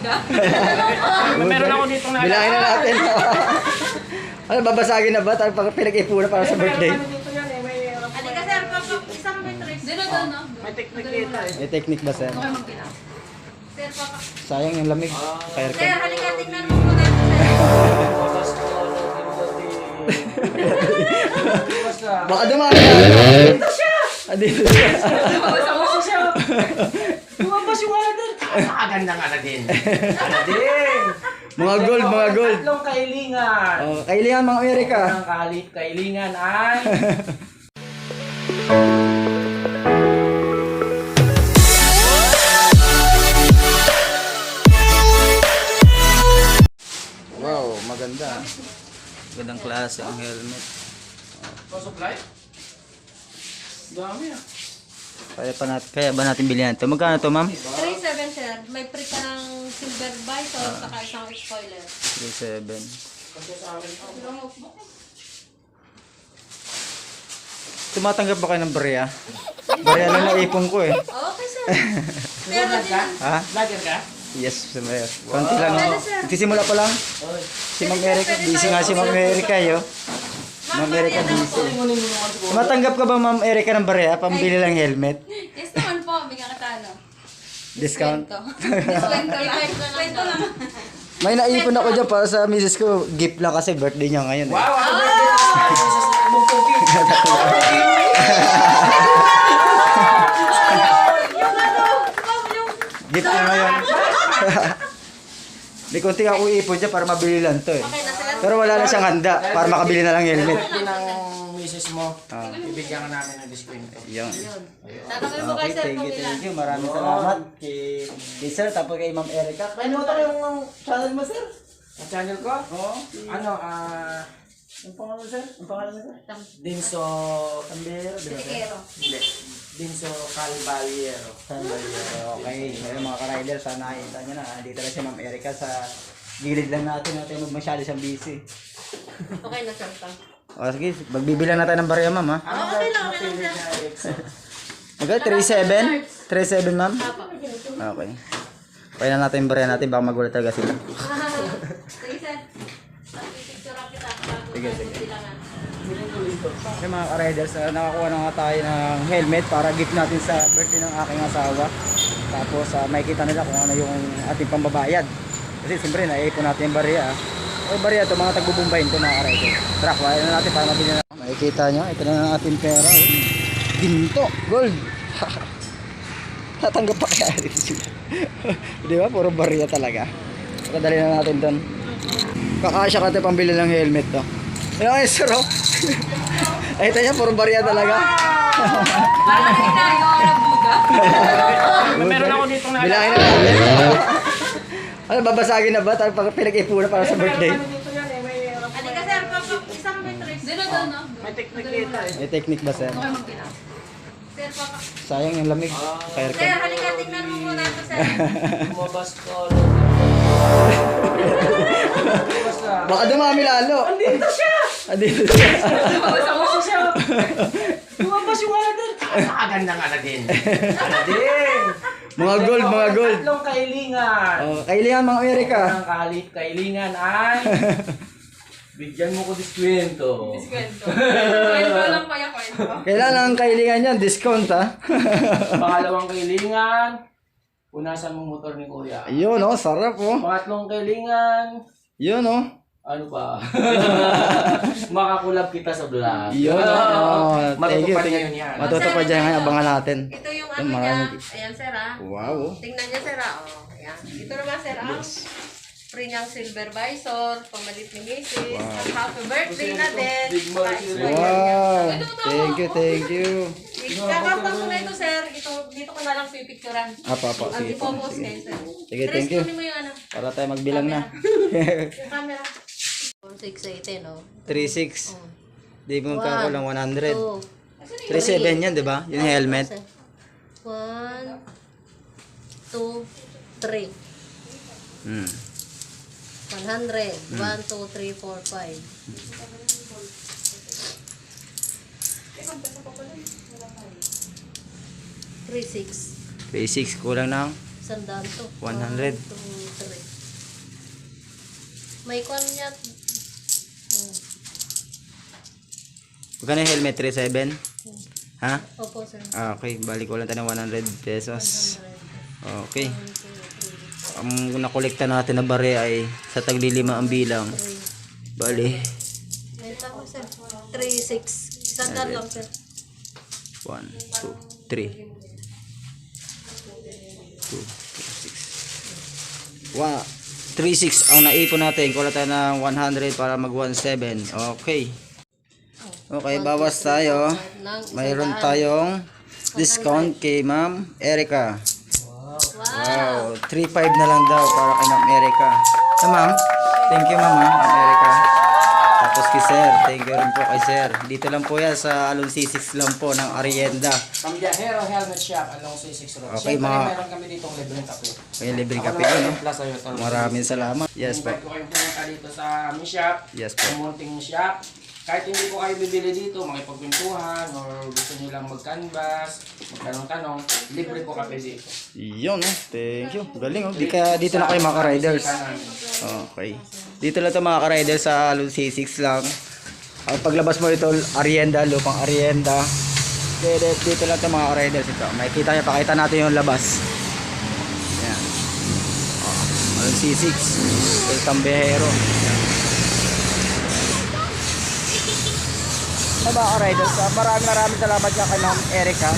buga. Meron ako dito na. Bilangin na natin. Ano, babasagin na ba? Tayo pinag-ipunan para sa birthday. Halika sir, isang matrix. Dito daw, no? May technique kita eh. May technique ba, sir? Okay, magpila. Sir, papa. Sayang yung lamig. Fire Sir, can. halika, tingnan mo muna ito, sir. Baka dumami na. Dito siya. Lumabas yung Aladdin. Nakagandang Aladdin. Aladdin. Mga gold, mga gold. Tatlong kailingan. Oh, kailangan mga Amerika. Ang kailingan ay... Wow, maganda. Magandang klase ang helmet. Supply? Dami ah. Kaya ba natin bilhin ito? Magkano to, ma'am? 3.7 sir. May pre ka ng silver visor saka isang spoiler. 3.7. Kasi sa akin Tumatanggap ba kayo ng barya? Barya lang naipon ko eh. Okay sir. Pero din. Ha? Vlogger ka? Yes, sir. Konti lang. Nagsisimula pa lang. Oy. Si Ma'am Erica. Busy nga si Ma'am Erica, yo. Ma'am Erica busy. Kunin mo naman siguro. Tumatanggap ka ba, Ma'am Erica, ng barya? Pambili lang helmet? Yes naman po, bigyan ka talo. Discount? Diskwento lang. Diskwento lang. May naipon ako dyan para sa misis ko. Gift lang kasi birthday niya ngayon. Eh. Wow, happy birthday sa mong cookie. Gift niya ngayon. May konti ako ipon dyan para mabili lang to eh. Okay na sir. Pero wala na siyang handa para makabili na lang helmet. Birthday ng misis mo. Bibigyan ka namin ng discount. Yun. Tatanungin mo kay Okay, sir thank kung you, ilan. thank you. Maraming salamat kay sir, tapos kay Ma'am Erica. Kainutan ko yung channel mo, sir. Ang channel ko? Oo. Ano, Ang pangalan, sir? Ang pangalan, sir? Dinso... Sandero, di ba, sir? Tikero. Hindi. Dinso Calvaliero. Sandero. Okay, ngayon mga ka-rider, sana nakita nyo na. Dito na si Ma'am Erica sa gilid lang natin. Natin masyado siyang busy. Okay na sir to. O sige, magbibilang na tayo ng barya, ma'am, ha? Okay lang, okay lang sir. Okay, 3-7? 3-7, ma'am? Papa. Okay. Kaya na natin yung barya natin, baka magulat talaga sila. Sige sir. Pag-picture up kita. Sige, sige. Silangan. Okay mga ka-riders, nakakuha na nga tayo ng helmet para gift natin sa birthday ng aking asawa. Tapos makikita nila kung ano yung ating pambabayad. Kasi siyempre naiipon natin yung barya. O barya to, mga tagbubumbayin to mga ka-riders. Tara, kuha na natin para mabili na. Makikita nyo, ito na ang ating pera. Oh. Ginto, gold. Tatanggap pa kaya rin sila. Di ba? Puro barya talaga. Pakadali na natin doon. Kakasya ka tayo pambili ng helmet to. Ayun, sir, oh. Ay, ito niya, puro barya talaga. Parang nakitayo ako ng buga. Meron ako dito na. Bilangin na natin. Ano, babasagin na ba? Tayo pinag-ipunan para sa birthday. Halika sir, isang matrix. Dito daw, no? May technique kita eh. May technique ba, sir? Okay, magpila. Sir, papa. Sayang yung lamig. Fire Sir, can. halika, tingnan mo muna ito, sir. Lumabas ko. Baka dumami lalo. Andito siya! Dito siya. Lumabas siya! Lumabas yung Aladdin. Nakagandang Aladdin. Aladdin! Mga gold, mga gold. Tatlong kailingan. Oh, kailangan mga Amerika. Ang kailingan ay... Bigyan mo ko diskwento. Diskwento. Kwento lang pa yung kwento. Kailangan ang kailangan yan, discount ha. Pangalawang kailingan, punasan mo motor ni Kuya. Ayun oh, sarap oh. Pangatlong kailingan, Yun oh. ano pa? Makakulab kita sa vlog. Yun oh. Thank you. Matutupad ngayon yan. Matutupad dyan ngayon, abangan natin. Ito yung Yung ano niya. marami. Ayan, sir, ah. Wow oh. Tingnan niya, sir, ah. Oh, ayan. Ito naman, sir, ah. Free niyang silver visor, pamalit ni Macy's. At happy birthday na din. Big Mercy. Wow. Thank you, thank you. Kakapag ko na ito, sir. Dito ko na lang pipicturean. Apa, Ang sige. ipopost kayo, sir. Sige, thank you. Kunin mo yung ano. Para tayo magbilang na. Yung camera. 618, oh. 3.6. Oh. Di mo magkakalang 100. 2. 3.7 yan, di ba? Yung helmet. 1, 2, 3. 100. 1, 2, 3, 4, 5. 3, 6. 3.6 kulang ng Sandaan to. 100. 1, 2, 3. May kwan niya. Magkano yung helmet? 3,700? Ha? Opo, sir. Ah, okay, balik ko lang tayo ng 100 pesos. 100. Okay. 1, 2, 3. Ang nakolekta natin na bare ay sa tagli-5 ang bilang. Bali. May tama, sir. 3, 6. Sandaan lang, sir. 1, 2, 3. 2, 4, 6. 3,600 ang naipon natin. Kuha tayo ng 100 para mag 1,700. Okay. Okay, bawas tayo. Mayroon tayong discount kay Ma'am Erica. Wow, 3,500 na lang daw para kay Ma'am Erica. So, Ma'am, thank you Ma'am Erica. Tapos kay Sir, thank you rin po kay Sir. Dito lang po yan sa Alon C6 lang po ng Arienda. Pambiahero Helmet Shop along C6 Road. Okay, Siyempre, mga- meron kami ditong libreng kape. Kaya libreng Ako kape naman ko, no? yung Plaza Hotel. Maraming salamat. Yes po. Invite ko kayong pumunta dito sa aming shop. Yes po. Sa munting shop. Kahit hindi ko kayo bibili dito, makipagpintuhan, or gusto nyo lang mag-canvas, magtanong-tanong, libre ko kape dito. Yun, no? Thank you. Galing, oh. Dito na kayo mga ka-riders. Okay. Dito lang ito mga ka-riders sa Alon C6 lang. Ang paglabas mo ito, Arienda, lupang Arienda. Dito lang ito mga ka-riders ito. Makikita nyo, pakita natin yung labas. Yan. Alon C6. El Tambejero. Mga ka-riders, maraming salamat nga kay Ma'am Erica.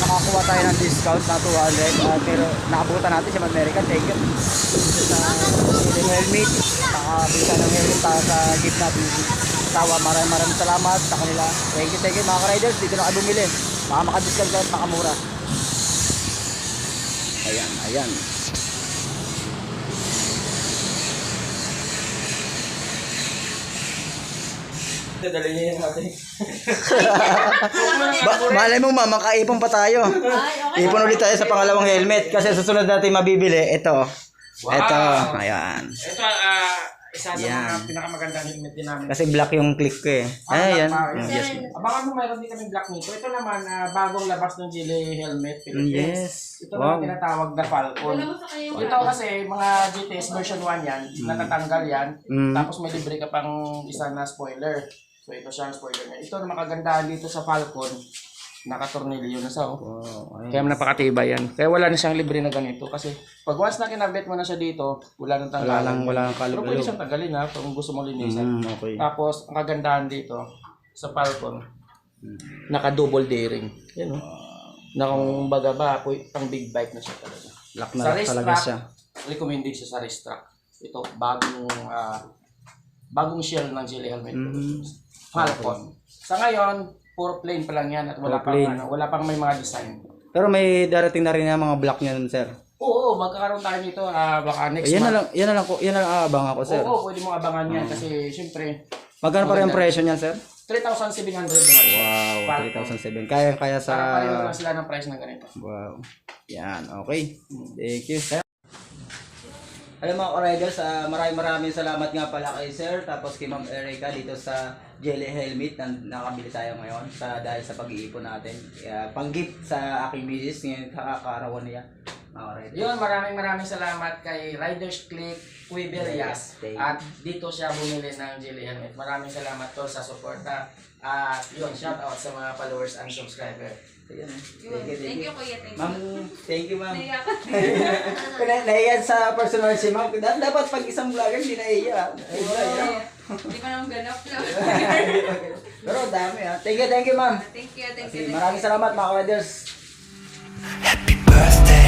Nakakuha tayo ng discount na 200. Pero nakabutan natin si Ma'am Erica. Thank you. Dito sa helmet. Nakabili tayo ng helmet para sa gift natin. Sawa, maraming salamat sa kanila. Thank you mga ka-riders. Dito na kayo bumili. Baka makadiscount kayo at makamura. Ayan. Dadali niya yung natin. Malay mo ma'am, makaipon pa tayo. Ay, okay. Ipon ulit tayo sa pangalawang helmet. Kasi susunod natin mabibili. Ito. Ito. Ayan. Ito, isa sa Yan. mga pinakamagandang helmet din namin. Kasi black yung click ko eh. Ayan. Yes. Abangan mo, mayroon din kami black nito. Ito naman, bagong labas ng Gili helmet. Philippines. Yes. Ito Wow. naman tinatawag na Falcon. Ito kasi, mga GTS version 1 yan. Natatanggal yan. Tapos may libre ka pang isa na spoiler. So ito siya ang spoiler niya. Ito na makagandahan dito sa Falcon. Nakatornilyo na sa Wow. Kaya napakatibay yan. Kaya wala na siyang libre na ganito. Kasi pag once na kinabit mo na siya dito, wala nang tanggalan. Wala nang Pero pwede kalog-alog. siyang tanggalin ha, kung gusto mong linisan. Okay. Tapos, ang kagandahan dito, sa Falcon, naka-double D-ring. Yan o. Na kung baga ba, pang big bike na siya talaga. Black Sa na race talaga track, siya. recommended siya sa race track. Ito, bagong shell ng Gili helmet. Falcon. Sa ngayon, puro plain pa lang yan at wala Puro pang, plain. wala pang may mga design. Pero may darating na rin na mga black niya nun, sir. Oo, magkakaroon tayo nito baka next Yan month. na lang aabang ako, sir. Oo, pwede mong abangan yan kasi syempre Magkano pa rin ang presyo niyan, sir? 3,700 naman siya. Wow, Falcon. 3,700. Kaya sa... Parang pareho lang sila ng price ng ganito. Wow. Yan, okay. Thank you, sir. Alam mga ka-riders, maraming salamat nga pala kay Sir, tapos kay Ma'am Erica dito sa Jelly Helmet na nakabili tayo ngayon dahil sa pag-iipon natin. Pang-gift sa aking business ngayon, kakarawan niya. Mga ka-riders. Yun, maraming salamat kay Riders Click Quiberias. Thank you. At dito siya bumili ng Jelly Helmet. Maraming salamat to sa suporta. At yun, shout out sa mga followers and subscribers. Ayan, Thank you, Kuya. Thank you. Ma'am, thank you, ma'am. Naiyak. Naiyan sa personal si ma'am. Dapat pag isang vlogger, hindi naiya. Hindi pa naman ganap na. Pero dami ha. Thank you, ma'am. Thank you. Maraming salamat mga ka-riders. Happy birthday